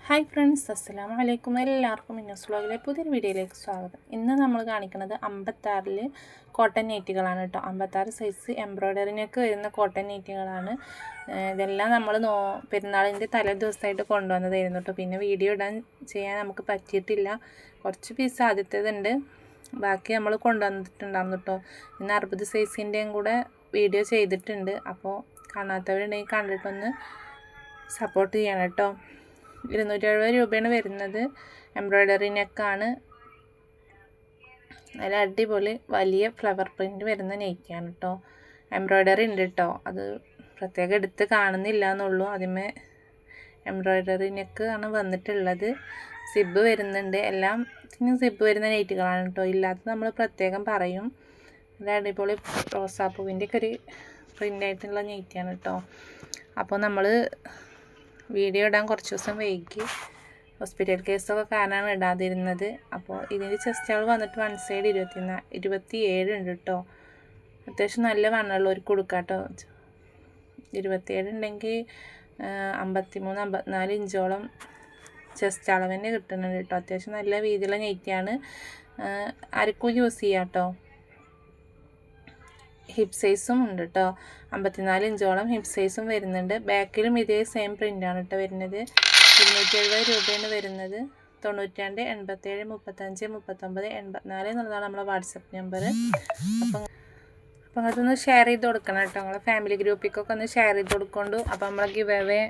Hi friends, അസ്സലാമു അലൈക്കും. എല്ലാവർക്കും മിന്നൂസ് വ്ലോഗിലെ പുതിയൊരു വീഡിയോയിലേക്ക് സ്വാഗതം. ഇന്ന് നമ്മൾ കാണിക്കുന്നത് 56 കോട്ടൺ നൈറ്റികളാണ് കേട്ടോ. 56 സൈസ് എംബ്രോയ്ഡറിനൊക്കെ വരുന്ന കോട്ടൺ നൈറ്റികളാണ്. ഇതെല്ലാം നമ്മൾ പെരുന്നാളിൻ്റെ തലേ ദിവസമായിട്ട് കൊണ്ടുവന്നതായിരുന്നു കേട്ടോ. പിന്നെ വീഡിയോ ചെയ്യാൻ നമുക്ക് പറ്റിയിട്ടില്ല. കുറച്ച് പീസ് ആദ്യത്തേതുണ്ട്, ബാക്കി നമ്മൾ കൊണ്ടുവന്നിട്ടുണ്ടായിരുന്നു കേട്ടോ. ഇന്ന് 60 സൈസിൻ്റെയും കൂടെ വീഡിയോ ചെയ്തിട്ടുണ്ട്. അപ്പോൾ കാണാത്തവരുണ്ടെങ്കിൽ കണ്ടിട്ടൊന്ന് സപ്പോർട്ട് ചെയ്യണം കേട്ടോ. 270 രൂപയാണ് വരുന്നത്. എംബ്രോയ്ഡറി നെക്കാണ്. നല്ല അടിപൊളി വലിയ ഫ്ലവർ പ്രിൻറ്റ് വരുന്ന നെയ്ക്കാണ് കേട്ടോ. എംബ്രോയ്ഡറി ഉണ്ട് കേട്ടോ, അത് പ്രത്യേകം എടുത്ത് കാണുന്നില്ല എന്നുള്ളൂ. അതിന്മേ എംബ്രോയ്ഡറി നെക്ക് ആണ് വന്നിട്ടുള്ളത്. സിബ് വരുന്നുണ്ട്. എല്ലാം സിബ് വരുന്ന നെയ്റ്റുകളാണ് കേട്ടോ. ഇല്ലാത്തത് നമ്മൾ പ്രത്യേകം പറയും. നല്ല അടിപൊളി റോസാപ്പൂവിൻ്റെ ഒക്കെ ഒരു പ്രിൻ്റായിട്ടുള്ള നെയ്റ്റാണ് കേട്ടോ. അപ്പോൾ നമ്മൾ വീഡിയോ ഇടാൻ കുറച്ച് ദിവസം വൈകി, ഹോസ്പിറ്റൽ കേസൊക്കെ കാരണമാണ് ഇടാതിരുന്നത്. അപ്പോൾ ഇതിൻ്റെ ചെസ്റ്റ് അളവ് വന്നിട്ട് വൺ സൈഡ് 27 ഉണ്ട് കേട്ടോ. അത്യാവശ്യം നല്ല വണ്ണമുള്ളവർക്ക് കൊടുക്കാം കേട്ടോ. 27 ഉണ്ടെങ്കിൽ 53-54 ഇഞ്ചോളം ചെസ്റ്റ് അളവ് തന്നെ കിട്ടുന്നുണ്ട് കേട്ടോ. അത്യാവശ്യം നല്ല വീതിയുള്ള നെയ്റ്റാണ്, ആർക്കും യൂസ് ചെയ്യാം കേട്ടോ. ഹിപ്പ് സൈസും ഉണ്ട് കേട്ടോ. 54 ഇഞ്ചോളം ഹിപ്പ് സൈസും വരുന്നുണ്ട്. ബാക്കിലും ഇതേ സെയിം പ്രിൻ്റാണ് കേട്ടോ വരുന്നത്. 270 രൂപയാണ് വരുന്നത്. 92 87 35 39 84 എന്നുള്ളതാണ് നമ്മളെ വാട്സപ്പ് നമ്പർ. അപ്പം അതൊന്ന് ഷെയർ ചെയ്ത് കൊടുക്കണം കേട്ടോ. നമ്മളെ ഫാമിലി ഗ്രൂപ്പിലേക്കൊക്കെ ഒന്ന് ഷെയർ ചെയ്ത് കൊടുക്കൊണ്ടു. അപ്പോൾ നമ്മളെ ഗിവ് അവേ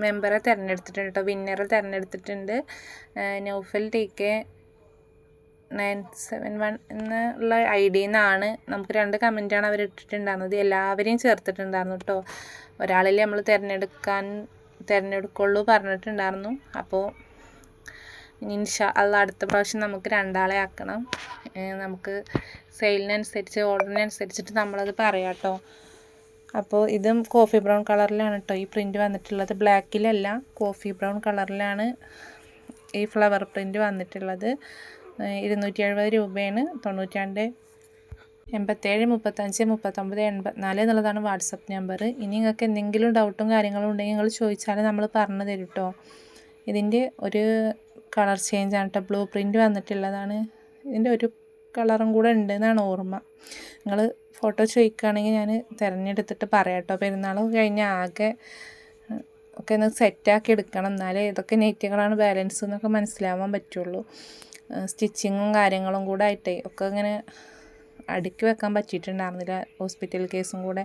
മെമ്പറെ തിരഞ്ഞെടുത്തിട്ടുണ്ട് കേട്ടോ, വിന്നറെ തിരഞ്ഞെടുത്തിട്ടുണ്ട്. നൗഫൽ TK 971 എന്നുള്ള ID നിന്നാണ്. നമുക്ക് 2 കമൻറ്റാണ് അവർ ഇട്ടിട്ടുണ്ടായിരുന്നത്. എല്ലാവരെയും ചേർത്തിട്ടുണ്ടായിരുന്നു കേട്ടോ. ഒരാളിൽ നമ്മൾ തിരഞ്ഞെടുക്കുള്ളൂ പറഞ്ഞിട്ടുണ്ടായിരുന്നു. അപ്പോൾ ഇൻഷാ അല്ലാഹ് അടുത്ത പ്രാവശ്യം നമുക്ക് 2 ആളെ ആക്കണം. നമുക്ക് സെയിലിനനുസരിച്ച് ഓർഡറിനനുസരിച്ചിട്ട് നമ്മളത് പറയാം കേട്ടോ. അപ്പോൾ ഇതും കോഫി ബ്രൗൺ കളറിലാണ് കേട്ടോ ഈ പ്രിൻ്റ് വന്നിട്ടുള്ളത്. ബ്ലാക്കിലല്ല, കോഫി ബ്രൗൺ കളറിലാണ് ഈ ഫ്ലവർ പ്രിൻ്റ് വന്നിട്ടുള്ളത്. 270 രൂപയാണ്. 92 87 35 39 84 എന്നുള്ളതാണ് വാട്സപ്പ് നമ്പർ. ഇനി നിങ്ങൾക്ക് എന്തെങ്കിലും ഡൗട്ടും കാര്യങ്ങളും ഉണ്ടെങ്കിൽ നിങ്ങൾ ചോദിച്ചാൽ നമ്മൾ പറഞ്ഞു തരും കേട്ടോ. ഇതിൻ്റെ ഒരു കളർ ചേഞ്ചാണ് കേട്ടോ, ബ്ലൂ പ്രിൻ്റ് വന്നിട്ടുള്ളതാണ്. ഇതിൻ്റെ ഒരു കളറും കൂടെ ഉണ്ടെന്നാണ് ഓർമ്മ. നിങ്ങൾ ഫോട്ടോ ചോദിക്കുകയാണെങ്കിൽ ഞാൻ തിരഞ്ഞെടുത്തിട്ട് പറയാം കേട്ടോ. പെരുന്നാൾ കഴിഞ്ഞ് ആകെ ഒക്കെ ഒന്ന് സെറ്റാക്കി എടുക്കണം, എന്നാലേ ഇതൊക്കെ നെറ്റുകളാണ് ബാലൻസ് എന്നൊക്കെ മനസ്സിലാവാൻ പറ്റുള്ളൂ. സ്റ്റിച്ചിങ്ങും കാര്യങ്ങളും കൂടെ ആയിട്ടേ ഒക്കെ ഇങ്ങനെ അടുക്കി വെക്കാൻ പറ്റിയിട്ടുണ്ടായിരുന്നില്ല, ഹോസ്പിറ്റൽ കേസും കൂടെ.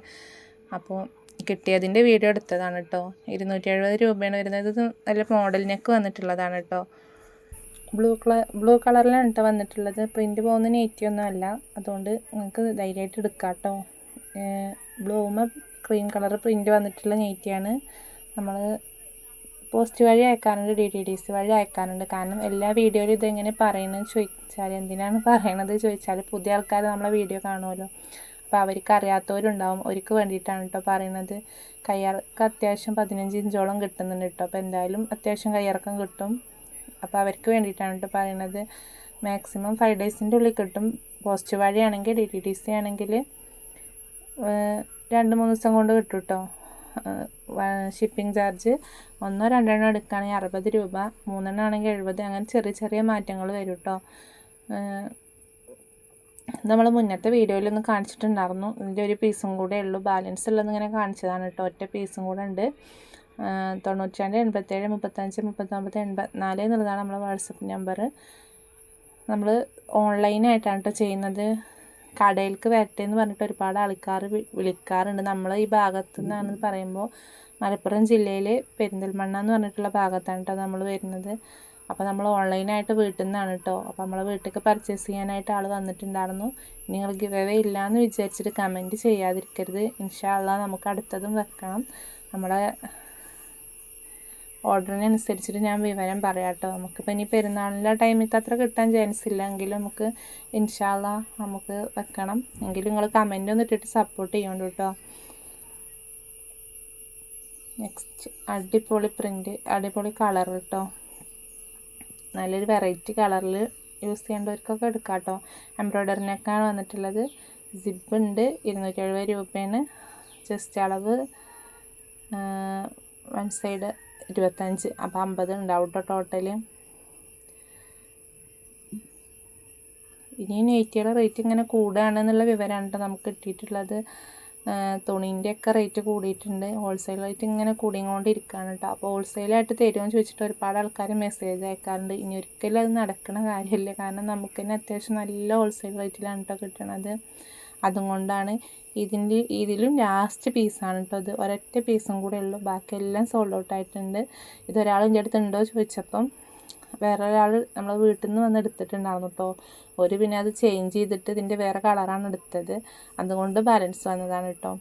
അപ്പോൾ കിട്ടിയതിൻ്റെ വീഡിയോ എടുത്തതാണ് കേട്ടോ. 270 രൂപയാണ് വരുന്നത്. ഇത് നല്ല മോഡൽ നെക്ക് വന്നിട്ടുള്ളതാണ് കേട്ടോ. ബ്ലൂ കളറിലാണ് കേട്ടോ വന്നിട്ടുള്ളത്. പ്രിൻ്റ് പോകുന്ന നെറ്റിയൊന്നും അല്ല, അതുകൊണ്ട് നിങ്ങൾക്ക് ധൈര്യമായിട്ട് എടുക്കാം കേട്ടോ. ബ്ലൂമ ക്രീം കളർ പ്രിൻ്റ് വന്നിട്ടുള്ള നെറ്റിയാണ്. നമ്മൾ പോസ്റ്റ് വഴി അയക്കാറുണ്ട്, DTDC വഴി അയക്കാറുണ്ട്. കാരണം എല്ലാ വീഡിയോയിലും ഇതെങ്ങനെ പറയണമെന്ന് ചോദിച്ചാൽ, എന്തിനാണ് പറയണത് ചോദിച്ചാൽ പുതിയ ആൾക്കാർ നമ്മളെ വീഡിയോ കാണുമല്ലോ. അപ്പോൾ അവർക്ക് അറിയാത്തവരുണ്ടാവും, അവർക്ക് വേണ്ടിയിട്ടാണ് കേട്ടോ പറയണത്. കയ്യിറക്കം അത്യാവശ്യം 15 ഇഞ്ചോളം കിട്ടുന്നുണ്ട് കേട്ടോ. അപ്പോൾ എന്തായാലും അത്യാവശ്യം കയ്യിറക്കം കിട്ടും. അപ്പോൾ അവർക്ക് വേണ്ടിയിട്ടാണ് കേട്ടോ പറയണത്. മാക്സിമം 5 ഡേയ്സിൻ്റെ ഉള്ളിൽ കിട്ടും. പോസ്റ്റ് വഴിയാണെങ്കിൽ DTDC ആണെങ്കിൽ 2-3 ദിവസം കൊണ്ട് കിട്ടും കേട്ടോ. ഷിപ്പിംഗ് ചാർജ് 1-2 എടുക്കുകയാണെങ്കിൽ 60 രൂപ, 3 ആണെങ്കിൽ 70. അങ്ങനെ ചെറിയ ചെറിയ മാറ്റങ്ങൾ വരും കേട്ടോ. നമ്മൾ മുന്നത്തെ വീഡിയോയിലൊന്ന് കാണിച്ചിട്ടുണ്ടായിരുന്നു. ഇതിൻ്റെ ഒരു പീസും കൂടെ ഉള്ളൂ, ബാലൻസ് ഉള്ളതെന്ന് ഇങ്ങനെ കാണിച്ചതാണ് കേട്ടോ. ഒറ്റ പീസും കൂടെ ഉണ്ട്. 92 87 35 39 84 എന്നുള്ളതാണ് നമ്മളെ വാട്സപ്പ് നമ്പർ. നമ്മൾ ഓൺലൈനായിട്ടാണ് കേട്ടോ ചെയ്യുന്നത്. കടയിലേക്ക് വരട്ടെ എന്ന് പറഞ്ഞിട്ട് ഒരുപാട് ആൾക്കാർ വിളിക്കാറുണ്ട്. നമ്മൾ ഈ ഭാഗത്തു നിന്നാണെന്ന് പറയുമ്പോൾ മലപ്പുറം ജില്ലയിലെ പെരിന്തൽമണ്ണ എന്ന് പറഞ്ഞിട്ടുള്ള ഭാഗത്താണ് കേട്ടോ നമ്മൾ വരുന്നത്. അപ്പോൾ നമ്മൾ ഓൺലൈനായിട്ട് വീട്ടിൽ നിന്നാണ് കേട്ടോ. അപ്പോൾ നമ്മളെ വീട്ടിലേക്ക് പർച്ചേസ് ചെയ്യാനായിട്ട് ആൾ വന്നിട്ടുണ്ടായിരുന്നു. നിങ്ങൾ ഗിവ് അവേ ഇല്ലയെന്ന് വിചാരിച്ചിട്ട് കമൻറ്റ് ചെയ്യാതിരിക്കരുത്. ഇൻഷാ അല്ലാഹ് നമുക്ക് അടുത്തതും വെക്കണം. നമ്മളെ ഓർഡറിനനുസരിച്ചിട്ട് ഞാൻ വിവരം പറയാം കേട്ടോ. നമുക്കിപ്പോൾ ഇനി പെരുന്നാളിൻ്റെ ടൈമിൽ അത്ര കിട്ടാൻ ചാൻസ് ഇല്ല, എങ്കിലും നമുക്ക് ഇൻഷാ അല്ലാഹ് നമുക്ക് വെക്കണം. എങ്കിലും നിങ്ങൾ കമൻ്റ് ഒന്ന് ഇട്ടിട്ട് സപ്പോർട്ട് ചെയ്യുന്നുണ്ട് കേട്ടോ. നെക്സ്റ്റ് അടിപൊളി പ്രിൻ്റ്, അടിപൊളി കളർ കേട്ടോ. നല്ലൊരു വെറൈറ്റി കളറിൽ യൂസ് ചെയ്യേണ്ടവർക്കൊക്കെ എടുക്കാം കേട്ടോ. എംബ്രോയ്ഡറിനൊക്കെയാണ് വന്നിട്ടുള്ളത്. സിബ് ഉണ്ട്. 270 രൂപയാണ്. ചെസ്റ്റ് അളവ് വൺ സൈഡ് 25. അപ്പോൾ 50 ഉണ്ടാവും കേട്ടോ ടോട്ടൽ. ഇനി നൈറ്റിയുടെ റേറ്റ് ഇങ്ങനെ കൂടുകയാണെന്നുള്ള വിവരമാണ് കേട്ടോ നമുക്ക് കിട്ടിയിട്ടുള്ളത്. തുണീൻ്റെയൊക്കെ റേറ്റ് കൂടിയിട്ടുണ്ട്. ഹോൾസെയിൽ റേറ്റ് ഇങ്ങനെ കൂടിക്കൊണ്ടിരിക്കുകയാണ് കേട്ടോ. അപ്പോൾ ഹോൾസെയിലായിട്ട് തരുമെന്ന് ചോദിച്ചിട്ട് ഒരുപാട് ആൾക്കാർ മെസ്സേജ് അയക്കാറുണ്ട്. ഇനി ഒരിക്കലും അത് നടക്കുന്ന കാര്യമില്ല. കാരണം നമുക്ക് തന്നെ അത്യാവശ്യം നല്ല ഹോൾസെയിൽ റേറ്റിലാണ് കേട്ടോ കിട്ടണത്. അതുകൊണ്ടാണ് ഇതിലും ലാസ്റ്റ് പീസാണ് കേട്ടോ ഇത്. ഒരൊറ്റ പീസും കൂടെ ഉള്ളൂ, ബാക്കിയെല്ലാം സോൾഡ് ഔട്ട് ആയിട്ടുണ്ട്. ഇതൊരാൾ എൻ്റെ അടുത്ത് ഉണ്ടോ ചോദിച്ചപ്പം വേറെ ഒരാൾ നമ്മളെ വീട്ടിൽ നിന്ന് വന്ന് എടുത്തിട്ടുണ്ടായിരുന്നു കേട്ടോ. പിന്നെ അത് ചേഞ്ച് ചെയ്തിട്ട് ഇതിൻ്റെ വേറെ കളറാണ് എടുത്തത്, അതുകൊണ്ട് ബാലൻസ് വന്നതാണ് കേട്ടോ.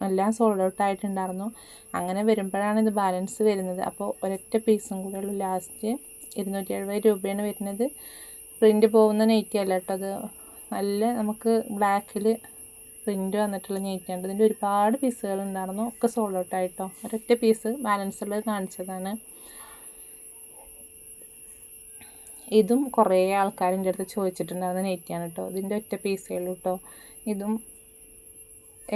എല്ലാം സോൾഡ് ഔട്ട് ആയിട്ടുണ്ടായിരുന്നു. അങ്ങനെ വരുമ്പോഴാണ് ഇത് ബാലൻസ് വരുന്നത്. അപ്പോൾ ഒരൊറ്റ പീസും കൂടെ ഉള്ളൂ ലാസ്റ്റ്. 270 രൂപയാണ് വരുന്നത്. പ്രിൻ്റ് പോകുന്ന നൈറ്റി അല്ല കേട്ടോ അത്. നല്ല നമുക്ക് ബ്ലാക്കിൽ പ്രിൻ്റ് വന്നിട്ടുള്ള നൈറ്റിയാണ്. ഇതിൻ്റെ ഒരുപാട് പീസുകൾ ഉണ്ടായിരുന്നു, ഒക്കെ സോൾഡ് ഔട്ട് ആയിട്ടോ. ഒരൊറ്റ പീസ് ബാലൻസ് ഉള്ളത് കാണിച്ചതാണ്. ഇതും കുറേ ആൾക്കാരിൻ്റെ അടുത്ത് ചോദിച്ചിട്ടുണ്ടായിരുന്ന നൈറ്റിയാണ് കേട്ടോ. ഇതിൻ്റെ ഒറ്റ പീസേ ഉള്ളൂ കേട്ടോ. ഇതും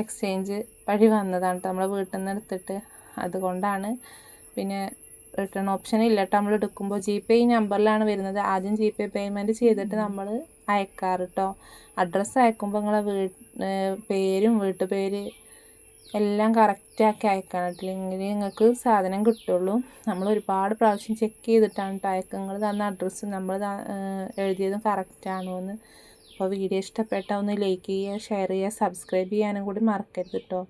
എക്സ്ചേഞ്ച് വഴി വന്നതാണ് കേട്ടോ, നമ്മളെ വീട്ടിൽ നിന്ന് എടുത്തിട്ട്. അതുകൊണ്ടാണ്. പിന്നെ റിട്ടേൺ ഓപ്ഷൻ ഇല്ല കേട്ടോ. നമ്മൾ എടുക്കുമ്പോൾ GPay ഈ നമ്പറിലാണ് വരുന്നത്. ആദ്യം GPay പേയ്മെൻറ്റ് ചെയ്തിട്ട് നമ്മൾ അയക്കാറ് കേട്ടോ. അഡ്രസ്സ് അയക്കുമ്പോൾ നിങ്ങളെ പേരും വീട്ടുപേര് എല്ലാം കറക്റ്റാക്കി അയക്കണം കേട്ടോ. എങ്കിൽ നിങ്ങൾക്ക് സാധനം കിട്ടുള്ളൂ. നമ്മൾ ഒരുപാട് പ്രാവശ്യം ചെക്ക് ചെയ്തിട്ടാണ് കേട്ടോ അയക്കുക. നിങ്ങൾ തന്ന അഡ്രസ്സ് നമ്മൾ എഴുതിയതും കറക്റ്റാണോ എന്ന്. അപ്പോൾ വീഡിയോ ഇഷ്ടപ്പെട്ടാൽ ഒന്ന് ലൈക്ക് ചെയ്യുക, ഷെയർ ചെയ്യുക, സബ്സ്ക്രൈബ് ചെയ്യാനും കൂടി മറക്കരുത് കേട്ടോ.